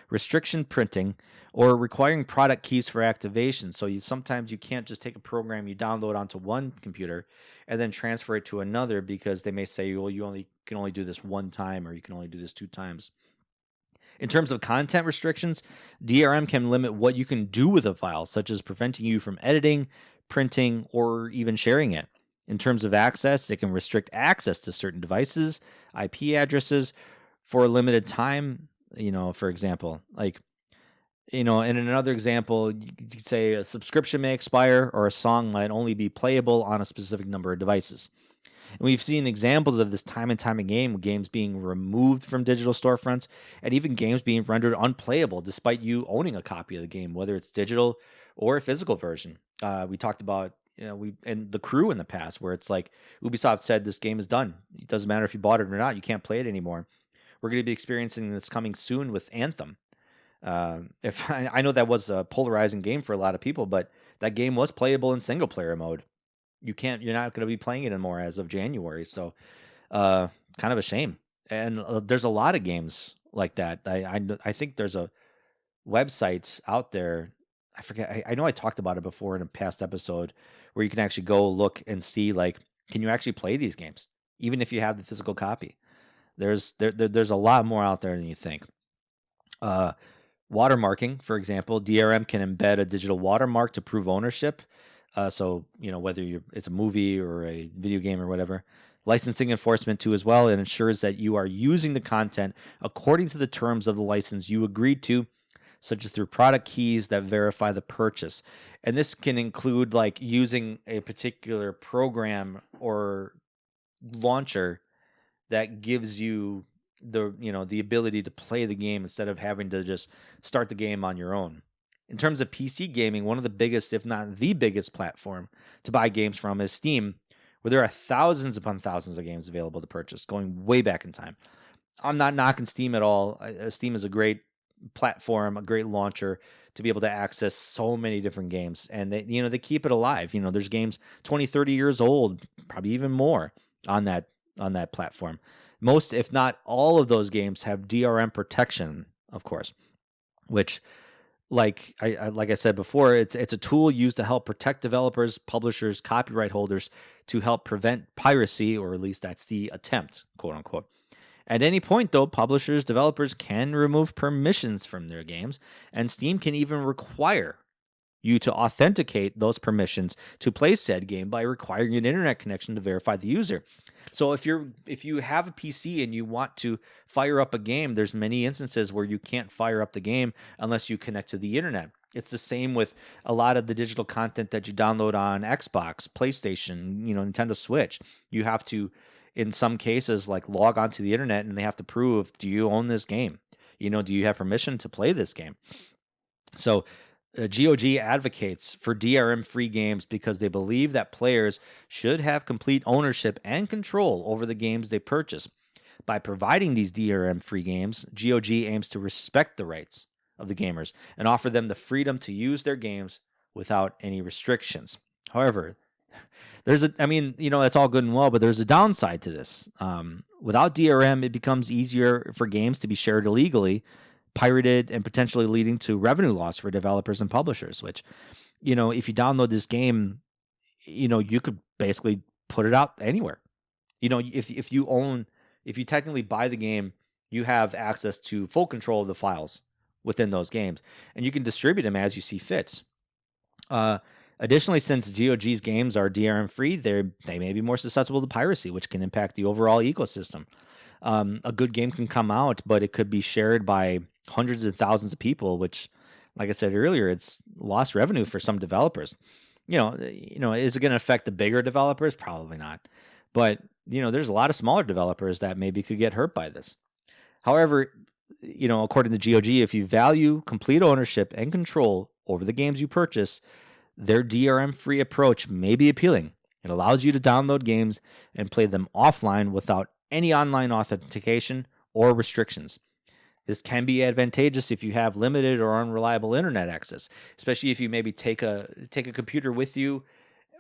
[SPEAKER 1] restriction printing, or requiring product keys for activation. So sometimes you can't just take a program you download onto one computer and then transfer it to another, because they may say, well, you can only do this one time, or you can only do this 2 times. In terms of content restrictions, DRM can limit what you can do with a file, such as preventing you from editing, printing, or even sharing it. In terms of access, it can restrict access to certain devices, IP addresses for a limited time. For example, in another example, you could say a subscription may expire, or a song might only be playable on a specific number of devices. And we've seen examples of this time and time again, with games being removed from digital storefronts, and even games being rendered unplayable despite you owning a copy of the game, whether it's digital or a physical version. We talked about and The Crew in the past, where it's like Ubisoft said this game is done. It doesn't matter if you bought it or not. You can't play it anymore. We're going to be experiencing this coming soon with Anthem. If I know that was a polarizing game for a lot of people, but that game was playable in single player mode. You're not going to be playing it anymore as of January. So, kind of a shame. And there's a lot of games like that. I think there's a website out there. I forget. I know I talked about it before in a past episode, where you can actually go look and see, can you actually play these games, even if you have the physical copy? There's a lot more out there than you think. Watermarking, for example, DRM can embed a digital watermark to prove ownership. So whether it's a movie or a video game or whatever. Licensing enforcement too as well. It ensures that you are using the content according to the terms of the license you agreed to, such as through product keys that verify the purchase. And this can include using a particular program or launcher that gives you the ability to play the game instead of having to just start the game on your own. In terms of PC gaming, one of the biggest, if not the biggest platform to buy games from is Steam, where there are thousands upon thousands of games available to purchase, going way back in time. I'm not knocking Steam at all. Steam is a great platform, a great launcher to be able to access so many different games, and they keep it alive. There's games 20, 30 years old, probably even more on that platform. Most, if not all, of those games have DRM protection, of course, which, like I said before, it's a tool used to help protect developers, publishers, copyright holders, to help prevent piracy, or at least that's the attempt, quote unquote. At any point, though, publishers, developers can remove permissions from their games, and Steam can even require you to authenticate those permissions to play said game by requiring an internet connection to verify the user. So if you have a PC and you want to fire up a game, there's many instances where you can't fire up the game unless you connect to the internet. It's the same with a lot of the digital content that you download on Xbox, PlayStation, Nintendo Switch. You have to, in some cases, like log onto the internet and they have to prove, do you own this game? Do you have permission to play this game? So GOG advocates for DRM-free games because they believe that players should have complete ownership and control over the games they purchase. By providing these DRM-free games, GOG aims to respect the rights of the gamers and offer them the freedom to use their games without any restrictions. However, that's all good and well, but there's a downside to this. Without DRM, it becomes easier for games to be shared illegally, pirated, and potentially leading to revenue loss for developers and publishers, which, if you download this game, you could basically put it out anywhere. If you technically buy the game, you have access to full control of the files within those games, and you can distribute them as you see fit. Additionally, since GOG's games are DRM free, they may be more susceptible to piracy, which can impact the overall ecosystem. A good game can come out, but it could be shared by hundreds of thousands of people, which, like I said earlier, it's lost revenue for some developers. Is it going to affect the bigger developers? Probably not. But, there's a lot of smaller developers that maybe could get hurt by this. However, according to GOG, if you value complete ownership and control over the games you purchase, their DRM-free approach may be appealing. It allows you to download games and play them offline without any online authentication or restrictions. This can be advantageous if you have limited or unreliable internet access, especially if you maybe take a computer with you,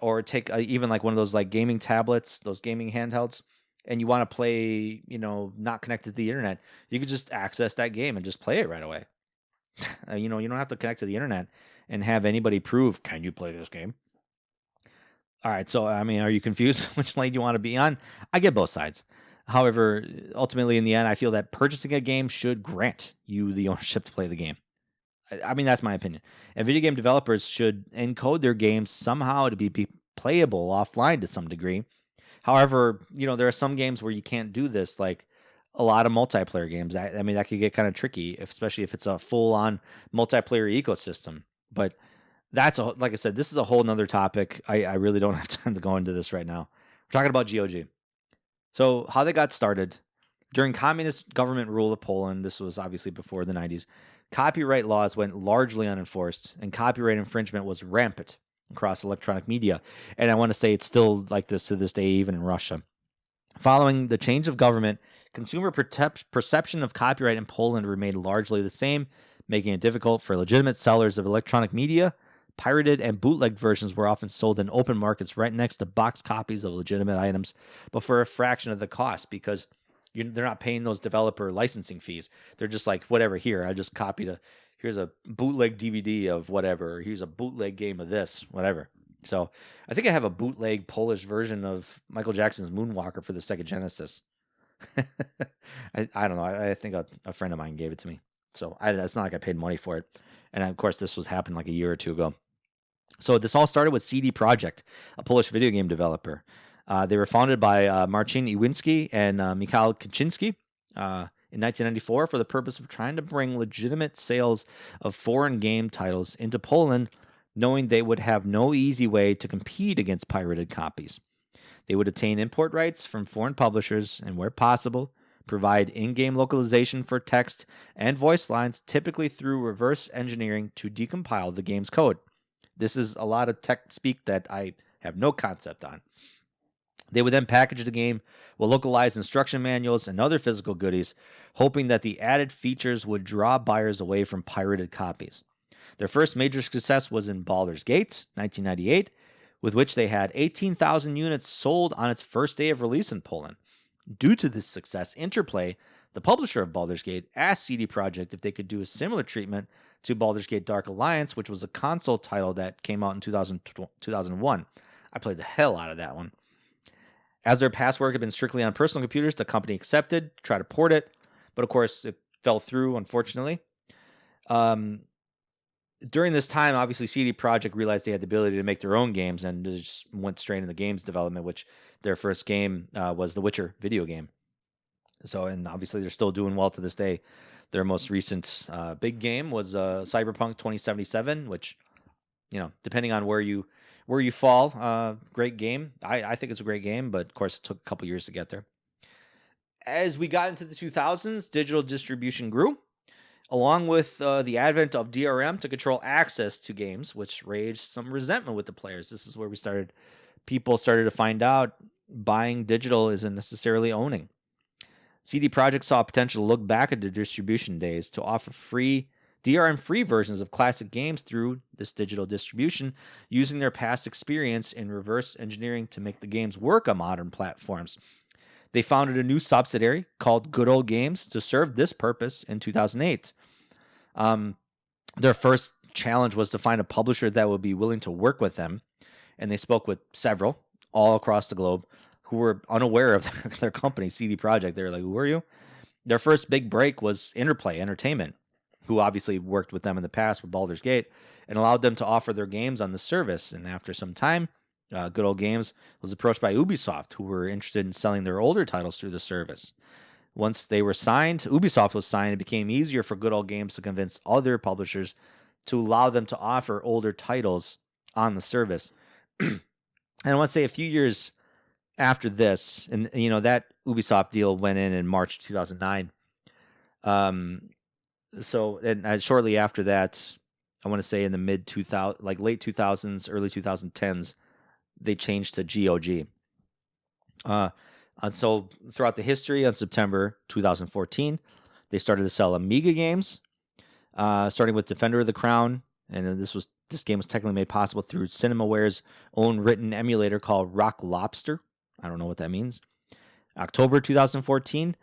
[SPEAKER 1] or take even like one of those like gaming tablets, those gaming handhelds, and you want to play, not connected to the internet. You could just access that game and just play it right away. You don't have to connect to the internet and have anybody prove, can you play this game? All right, so are you confused which lane you want to be on? I get both sides. However, ultimately, in the end, I feel that purchasing a game should grant you the ownership to play the game. That's my opinion. And video game developers should encode their games somehow to be playable offline to some degree. However, there are some games where you can't do this, like a lot of multiplayer games. That could get kind of tricky, especially if it's a full-on multiplayer ecosystem. But like I said, this is a whole nother topic. I really don't have time to go into this right now. We're talking about GOG. So how they got started. During communist government rule of Poland, this was obviously before the 90s, copyright laws went largely unenforced, and copyright infringement was rampant across electronic media. And I want to say it's still like this to this day, even in Russia. Following the change of government, consumer perception of copyright in Poland remained largely the same, making it difficult for legitimate sellers of electronic media. Pirated and bootleg versions were often sold in open markets right next to box copies of legitimate items, but for a fraction of the cost, because they're not paying those developer licensing fees. They're just like, whatever, here, I just copied here's a bootleg DVD of whatever, or here's a bootleg game of this, whatever. So I think I have a bootleg Polish version of Michael Jackson's Moonwalker for the Sega Genesis. I don't know. I think a friend of mine gave it to me. So it's not like I paid money for it. And of course, this happened like a year or two ago. So this all started with CD Projekt, a Polish video game developer. They were founded by Marcin Iwinski and Mikhail Kaczynski in 1994 for the purpose of trying to bring legitimate sales of foreign game titles into Poland, knowing they would have no easy way to compete against pirated copies. They would obtain import rights from foreign publishers and, where possible, provide in-game localization for text and voice lines, typically through reverse engineering to decompile the game's code. This is a lot of tech speak that I have no concept on. They would then package the game with localized instruction manuals and other physical goodies, hoping that the added features would draw buyers away from pirated copies. Their first major success was in Baldur's Gate, 1998, with which they had 18,000 units sold on its first day of release in Poland. Due to this success, Interplay, the publisher of Baldur's Gate, asked CD Projekt if they could do a similar treatment to Baldur's Gate Dark Alliance, which was a console title that came out in 2001. I played the hell out of that one. As their past work had been strictly on personal computers, the company accepted to try to port it, but of course it fell through, unfortunately. during this time, obviously, CD Projekt realized they had the ability to make their own games and just went straight into games development, which their first game was the Witcher video game. So, and obviously, they're still doing well to this day. Their most recent big game was Cyberpunk 2077, which, depending on where you fall, great game. I think it's a great game, but of course, it took a couple years to get there. As we got into the 2000s, digital distribution grew, along with the advent of DRM to control access to games, which raised some resentment with the players. This is where people started to find out buying digital isn't necessarily owning. CD Projekt saw potential to look back at the distribution days to offer free DRM-free versions of classic games through this digital distribution, using their past experience in reverse engineering to make the games work on modern platforms. They founded a new subsidiary called Good Old Games to serve this purpose in 2008. Their first challenge was to find a publisher that would be willing to work with them, and they spoke with several all across the globe who were unaware of their company, CD Projekt. They were like, who are you? Their first big break was Interplay Entertainment, who obviously worked with them in the past with Baldur's Gate, and allowed them to offer their games on the service. And after some time, Good Old Games was approached by Ubisoft, who were interested in selling their older titles through the service. Once they were signed, Ubisoft was signed, it became easier for Good Old Games to convince other publishers to allow them to offer older titles on the service. And I want to say a few years after this, and that Ubisoft deal went in March 2009. Shortly after that, I want to say in the late 2000s, early 2010s, they changed to GOG. So throughout the history, on September 2014, they started to sell Amiga games, starting with Defender of the Crown, and this game was technically made possible through CinemaWare's own written emulator called Rock Lobster. I don't know what that means. October 2014,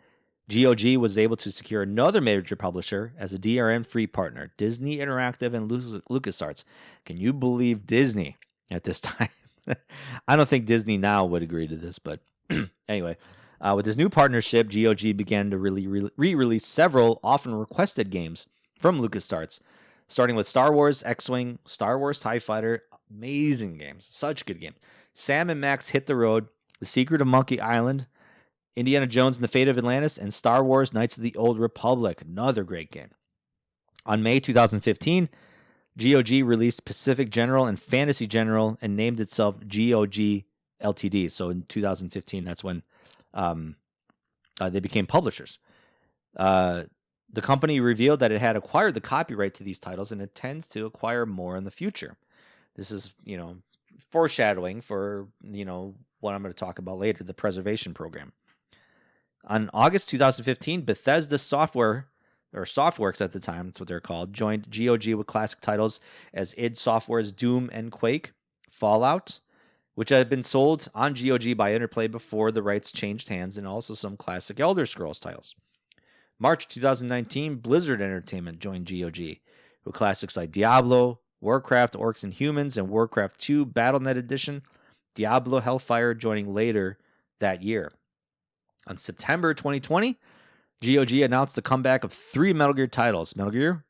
[SPEAKER 1] GOG was able to secure another major publisher as a DRM-free partner, Disney Interactive and LucasArts. Can you believe Disney at this time? I don't think Disney now would agree to this, but anyway. With this new partnership, GOG began to re-release several often requested games from LucasArts, starting with Star Wars X-Wing, Star Wars TIE Fighter, amazing games, such good games. Sam and Max Hit the Road, The Secret of Monkey Island, Indiana Jones and the Fate of Atlantis, and Star Wars Knights of the Old Republic, another great game. On May 2015, GOG released Pacific General and Fantasy General and named itself GOG Ltd. So in 2015, that's when they became publishers. The company revealed that it had acquired the copyright to these titles and intends to acquire more in the future. This is, foreshadowing for, what I'm going to talk about later, the preservation program. On August 2015, Bethesda Software, or Softworks at the time, that's what they're called, joined GOG with classic titles as id Software's Doom and Quake, Fallout, which had been sold on GOG by Interplay before the rights changed hands, and also some classic Elder Scrolls titles. March 2019, Blizzard Entertainment joined GOG with classics like Diablo, Warcraft, Orcs and Humans, and Warcraft 2 Battle.net Edition, Diablo Hellfire joining later that year. On September 2020, GOG announced the comeback of 3 Metal Gear titles, Metal Gear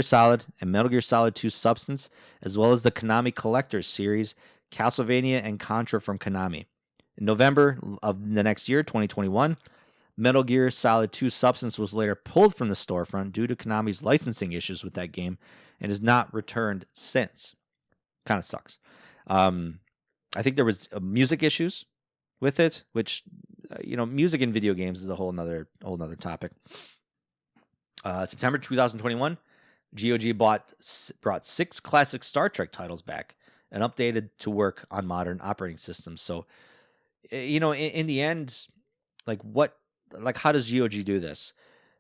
[SPEAKER 1] Solid, and Metal Gear Solid 2 Substance, as well as the Konami Collectors series, Castlevania and Contra from Konami. In November of the next year, 2021, Metal Gear Solid 2 Substance was later pulled from the storefront due to Konami's licensing issues with that game and has not returned since. Kind of sucks. I think there was music issues with it, which, music in video games is a whole nother topic. September 2021, GOG brought 6 classic Star Trek titles back and updated to work on modern operating systems. So, in the end, how does GOG do this?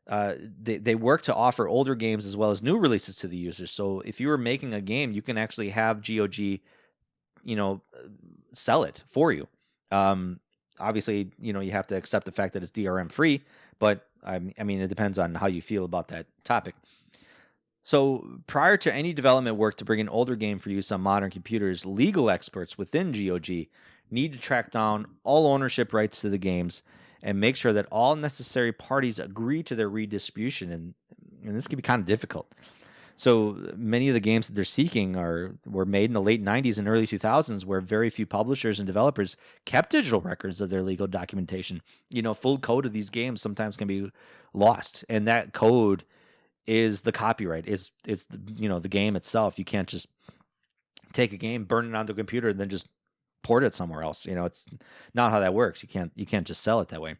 [SPEAKER 1] They work to offer older games as well as new releases to the users. So if you were making a game, you can actually have GOG, sell it for you. Obviously, you have to accept the fact that it's DRM free, but it depends on how you feel about that topic. So prior to any development work to bring an older game for use on modern computers, legal experts within GOG need to track down all ownership rights to the games and make sure that all necessary parties agree to their redistribution. And this can be kind of difficult. So many of the games that they're seeking were made in the late 90s and early 2000s, where very few publishers and developers kept digital records of their legal documentation. Full code of these games sometimes can be lost, and that code is the copyright. It's the game itself. You can't just take a game, burn it onto a computer, and then just port it somewhere else. It's not how that works. You can't just sell it that way.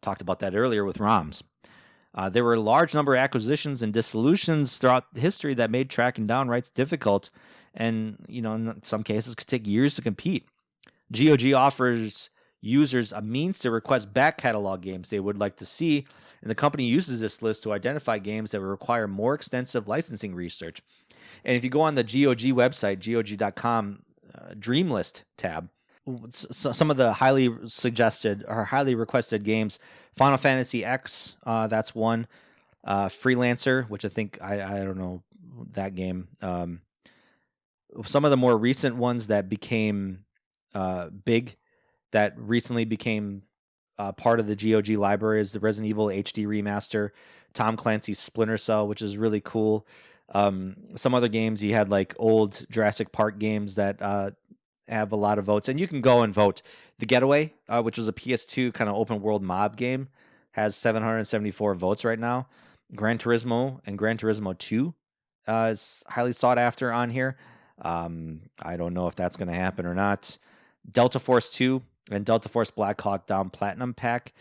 [SPEAKER 1] Talked about that earlier with ROMs. There were a large number of acquisitions and dissolutions throughout history that made tracking down rights difficult, and in some cases could take years to compete. GOG offers users a means to request back catalog games they would like to see, and the company uses this list to identify games that would require more extensive licensing research. And if you go on the GOG website, GOG.com Dream List tab, some of the highly suggested or highly requested games: Final Fantasy X, that's one. Freelancer, which I think I don't know that game. Some of the more recent ones that became big, that recently became part of the GOG library, is the Resident Evil HD remaster, Tom Clancy's Splinter Cell, which is really cool. Some other games, you had like old Jurassic Park games that have a lot of votes, and you can go and vote. The Getaway, which was a PS2 kind of open world mob game, has 774 votes right now. Gran Turismo and Gran Turismo 2 is highly sought after on here. I don't know if that's going to happen or not. Delta Force 2 and Delta Force Black Hawk Down Platinum Pack.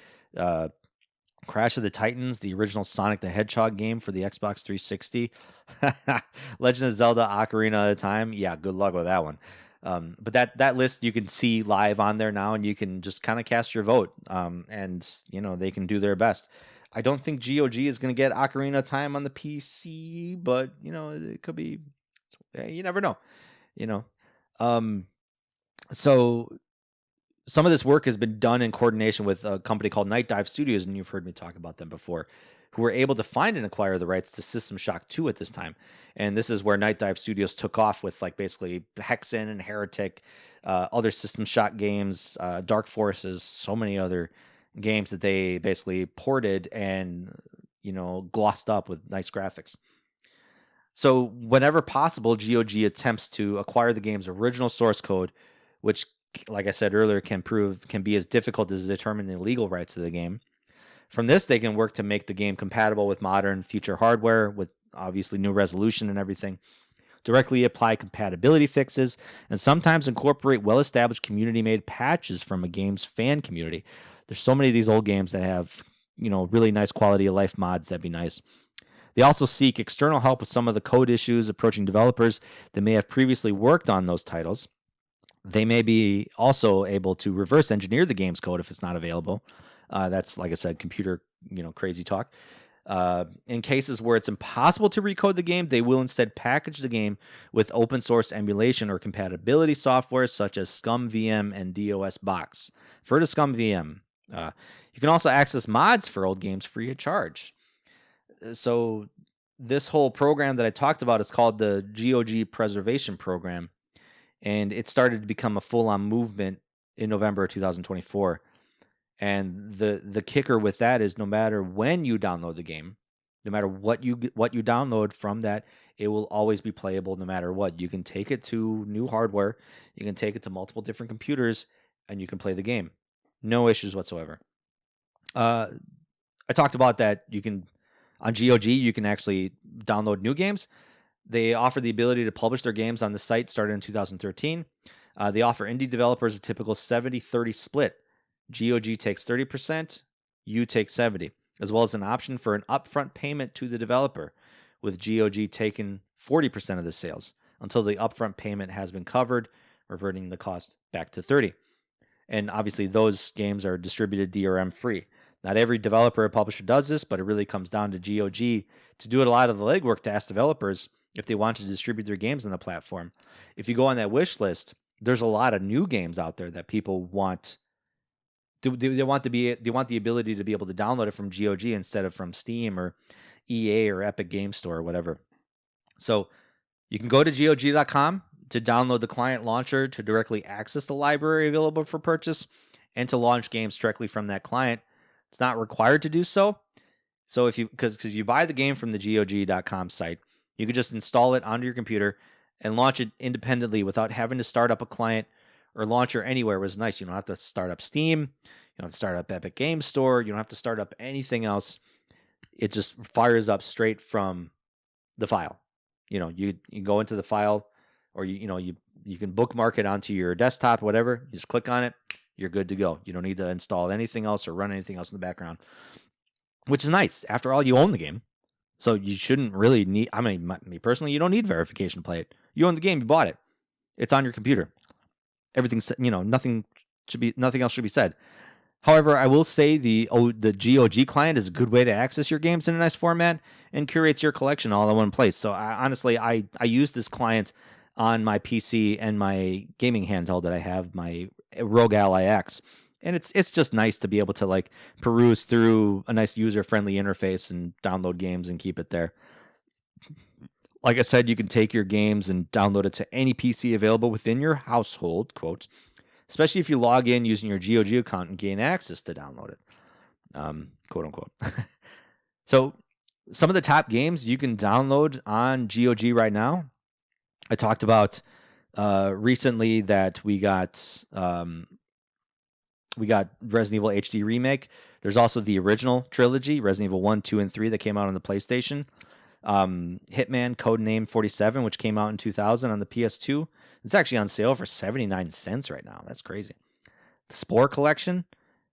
[SPEAKER 1] Crash of the Titans, the original Sonic the Hedgehog game for the Xbox 360. Legend of Zelda Ocarina of Time. Yeah, good luck with that one. But that list you can see live on there now, and you can just kind of cast your vote. And they can do their best. I don't think GOG is going to get Ocarina of Time on the PC, but it could be. You never know. So some of this work has been done in coordination with a company called Night Dive Studios, and you've heard me talk about them before, who were able to find and acquire the rights to System Shock 2 at this time. And this is where Night Dive Studios took off with like basically Hexen and Heretic, other System Shock games, Dark Forces, so many other games that they basically ported and glossed up with nice graphics. So whenever possible, GOG attempts to acquire the game's original source code, which, like I said earlier, can be as difficult as determining the legal rights of the game. From this, they can work to make the game compatible with modern future hardware, with obviously new resolution and everything, directly apply compatibility fixes, and sometimes incorporate well-established community-made patches from a game's fan community. There's so many of these old games that have, really nice quality of life mods. That'd be nice. They also seek external help with some of the code issues approaching developers that may have previously worked on those titles. They may be also able to reverse engineer the game's code if it's not available. That's, like I said, computer, crazy talk. In cases where it's impossible to recode the game, they will instead package the game with open source emulation or compatibility software such as ScumVM and DOSBox. For the ScumVM, you can also access mods for old games free of charge. So this whole program that I talked about is called the GOG Preservation Program, and it started to become a full-on movement in November of 2024. And the kicker with that is no matter when you download the game, no matter what you download from that, it will always be playable no matter what. You can take it to new hardware, you can take it to multiple different computers, and you can play the game. No issues whatsoever. I talked about that on GOG, you can actually download new games. They offer the ability to publish their games on the site, started in 2013. They offer indie developers a typical 70-30 split. GOG takes 30%, you take 70%, as well as an option for an upfront payment to the developer, with GOG taking 40% of the sales until the upfront payment has been covered, reverting the cost back to 30%. And obviously, those games are distributed DRM free. Not every developer or publisher does this, but it really comes down to GOG to do a lot of the legwork to ask developers if they want to distribute their games on the platform. If you go on that wish list, there's a lot of new games out there that people want. They want the ability to be able to download it from GOG instead of from Steam or EA or Epic Game Store or whatever. So you can go to GOG.com to download the client launcher to directly access the library available for purchase and to launch games directly from that client. It's not required to do so. So because if you buy the game from the GOG.com site, You could just install it onto your computer and launch it independently without having to start up a client or launcher anywhere. It was nice. You don't have to start up Steam. You don't have to start up Epic Game Store. You don't have to start up anything else. It just fires up straight from the file. You go into the file, or you can bookmark it onto your desktop, whatever. You just click on it. You're good to go. You don't need to install anything else or run anything else in the background, which is nice. After all, you own the game. So you shouldn't really need, I mean, me personally, you don't need verification to play it. You own the game, you bought it. It's on your computer. Everything's, nothing else should be said. However, I will say the GOG client is a good way to access your games in a nice format and curates your collection all in one place. So honestly, I use this client on my PC and my gaming handheld that I have, my ROG Ally X. And it's just nice to be able to like peruse through a nice user-friendly interface and download games and keep it there. Like I said, you can take your games and download it to any PC available within your household, quote, especially if you log in using your GOG account and gain access to download it, quote unquote. So some of the top games you can download on GOG right now. I talked about recently that we got Resident Evil HD Remake. There's also the original trilogy, Resident Evil 1, 2, and 3 that came out on the PlayStation. Hitman Codename 47, which came out in 2000 on the PS2. It's actually on sale for 79 cents right now. That's crazy. The Spore Collection,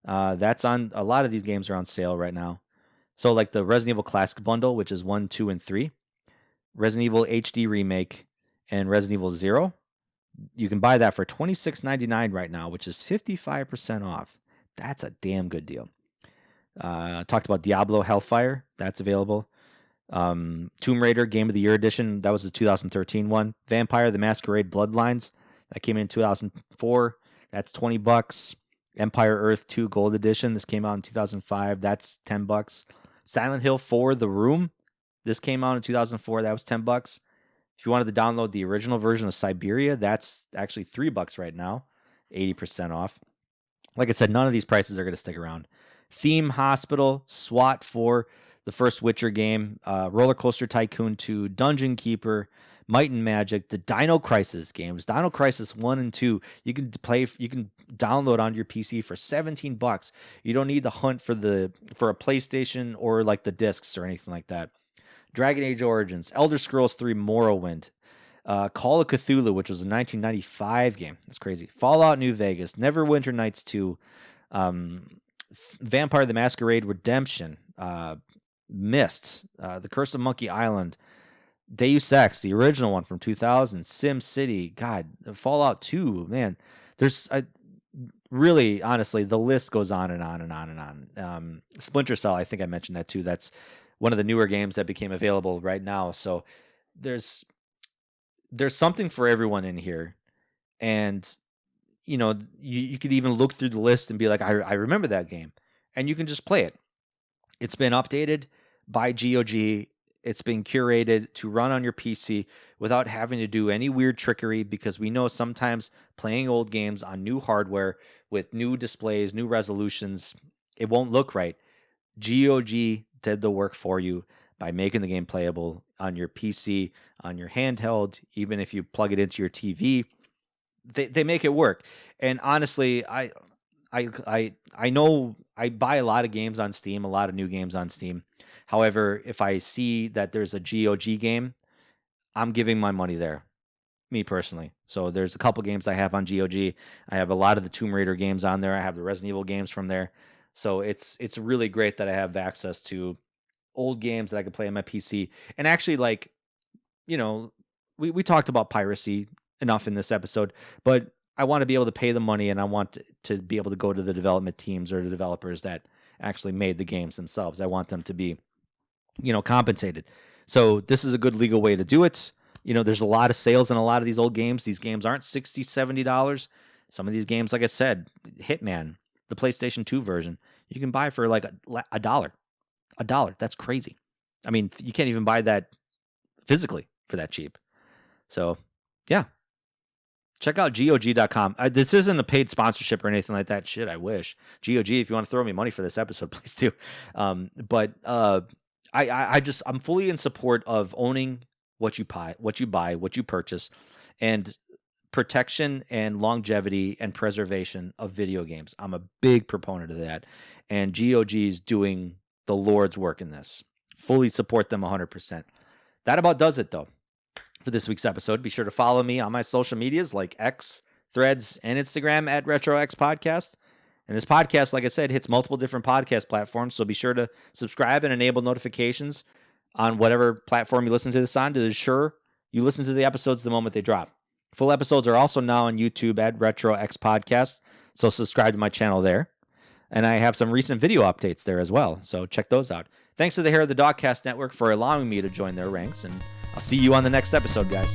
[SPEAKER 1] that's on, a lot of these games are on sale right now. So like the Resident Evil Classic Bundle, which is 1, 2, and 3, Resident Evil HD Remake, and Resident Evil 0. You can buy that for $26.99 right now, which is 55% off. That's a damn good deal. Talked about Diablo Hellfire. That's available. Tomb Raider Game of the Year Edition. That was the 2013 one. Vampire the Masquerade Bloodlines. That came in 2004. That's $20. Empire Earth 2 Gold Edition. This came out in 2005. That's $10. Silent Hill 4 The Room. This came out in 2004. That was $10. If you wanted to download the original version of Siberia, that's actually $3 right now, 80% off. Like I said, none of these prices are going to stick around. Theme Hospital, SWAT 4, the first Witcher game, Roller Coaster Tycoon 2, Dungeon Keeper, Might and Magic, the Dino Crisis games, Dino Crisis 1 and 2. You can download on your PC for $17. You don't need to hunt for a PlayStation or like the discs or anything like that. Dragon Age Origins, Elder Scrolls 3 Morrowind, Call of Cthulhu, which was a 1995 game. That's crazy. Fallout New Vegas, Neverwinter Nights 2, Vampire the Masquerade Redemption, Myst, The Curse of Monkey Island, Deus Ex, the original one from 2000, Sim City, God, Fallout 2, man. There's really, honestly, the list goes on and on and on and on. Splinter Cell, I think I mentioned that too. That's one of the newer games that became available right now. So there's something for everyone in here. And, you could even look through the list and be like, I remember that game. And you can just play it. It's been updated by GOG. It's been curated to run on your PC without having to do any weird trickery, because we know sometimes playing old games on new hardware with new displays, new resolutions, it won't look right. GOG did the work for you by making the game playable on your PC, on your handheld, even if you plug it into your TV. They make it work. And honestly, I know I buy a lot of games on Steam, a lot of new games on Steam. However, if I see that there's a GOG game, I'm giving my money there, me personally. So there's a couple games I have on GOG. I have a lot of the Tomb Raider games on there. I have the Resident Evil games from there. So it's really great that I have access to old games that I can play on my PC. And actually, like, we talked about piracy enough in this episode, but I want to be able to pay the money, and I want to be able to go to the development teams or the developers that actually made the games themselves. I want them to be, compensated. So this is a good legal way to do it. There's a lot of sales in a lot of these old games. These games aren't $60, $70. Some of these games, like I said, Hitman, the PlayStation 2 version, you can buy for like a dollar. That's crazy. I mean, you can't even buy that physically for that cheap. So, yeah. Check out GOG.com. This isn't a paid sponsorship or anything like that. Shit, I wish. GOG, if you want to throw me money for this episode, please do. I'm fully in support of owning what you buy, what you purchase, and protection and longevity and preservation of video games. I'm a big proponent of that. And GOG is doing the Lord's work in this. Fully support them 100%. That about does it, though, for this week's episode. Be sure to follow me on my social medias like X, Threads, and Instagram at RetroX Podcast. And this podcast, like I said, hits multiple different podcast platforms. So be sure to subscribe and enable notifications on whatever platform you listen to this on to ensure you listen to the episodes the moment they drop. Full episodes are also now on YouTube at RetroX Podcast. So subscribe to my channel there. And I have some recent video updates there as well. So check those out. Thanks to the Hair of the Dogcast Network for allowing me to join their ranks. And I'll see you on the next episode, guys.